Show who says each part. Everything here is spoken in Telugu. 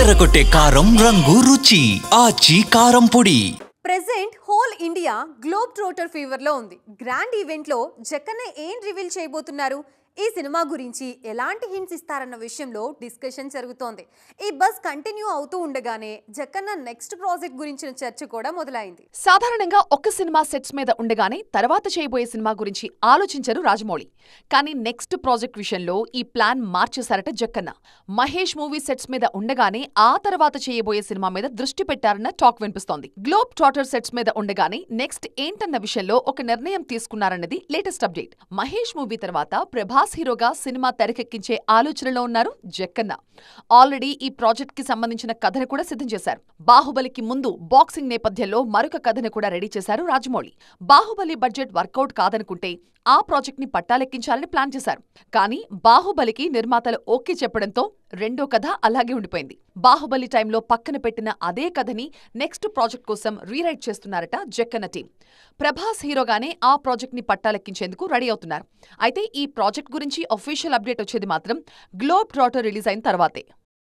Speaker 1: అదరగొట్టే కారం రంగు రుచి ఆచి కారం పొడి.
Speaker 2: Present whole India globe trotter fever లో ఉంది. గ్రాండ్ ఈవెంట్ లో జక్కన్న ఏం రివీల్ చేయబోతున్నారు, ఈ సినిమా గురించి ఎలాంటి హింట్స్ ఇస్తారన్న విషయంలో డిస్కషన్ జరుగుతోంది. ఈ బస్ కంటిన్యూ అవుతూ ఉండగానే జక్కన్న నెక్స్ట్ ప్రాజెక్ట్ గురించిన చర్చ కూడా మొదలైంది.
Speaker 3: సాధారణంగా ఒక్క సినిమా సెట్స్ మీద ఉండగానే తర్వాత చేయబోయే సినిమా గురించి ఆలోచించరు రాజమౌళి. కానీ నెక్స్ట్ ప్రాజెక్ట్ విషయంలో ఈ ప్లాన్ మార్చేశారట జక్కన్న. మహేష్ మూవీ సెట్స్ మీద ఉండగానే ఆ తర్వాత చేయబోయే సినిమా మీద దృష్టి పెట్టారన్న టాక్ వినిపిస్తోంది. గ్లోబ్ ట్రాటర్ సెట్స్ మీద ఉండగానే నెక్స్ట్ ఏంటన్న విషయంలో ఒక నిర్ణయం తీసుకున్నారన్నది లేటెస్ట్ అప్డేట్. మహేష్ మూవీ తర్వాత ప్రభాస్ హీరోగా సినిమా తెరకెక్కించే ఆలోచనలో ఉన్నారు జక్కన్న. ఆల్రెడీ ఈ ప్రాజెక్ట్ కి సంబంధించిన కథను కూడా సిద్ధం చేశారు. బాహుబలికి ముందు బాక్సింగ్ నేపథ్యంలో మరొక కథను కూడా రెడీ చేశారు రాజమౌళి. బాహుబలి బడ్జెట్ వర్కౌట్ కాదనుకుంటే ఆ ప్రాజెక్ట్ ని పట్టాలెక్కించాలని ప్లాన్ చేశారు. కానీ బాహుబలికి నిర్మాతలు ఓకే చెప్పడంతో రెండో కథ అలాగే ఉండిపోయింది. బాహుబలి టైంలో పక్కన పెట్టిన అదే కథని నెక్స్ట్ ప్రాజెక్ట్ కోసం రీరైట్ చేస్తున్నారట జక్కన్న టీం. ప్రభాస్ హీరోగానే ఆ ప్రాజెక్ట్ ని పట్టాలెక్కించేందుకు రెడీ అవుతున్నారు. అయితే ఈ ప్రాజెక్ట్ గురించి అఫీషియల్ అప్డేట్ వచ్చేది మాత్రం గ్లోబ్ ట్రాటర్ రిలీజ్ అయిన తర్వాతే.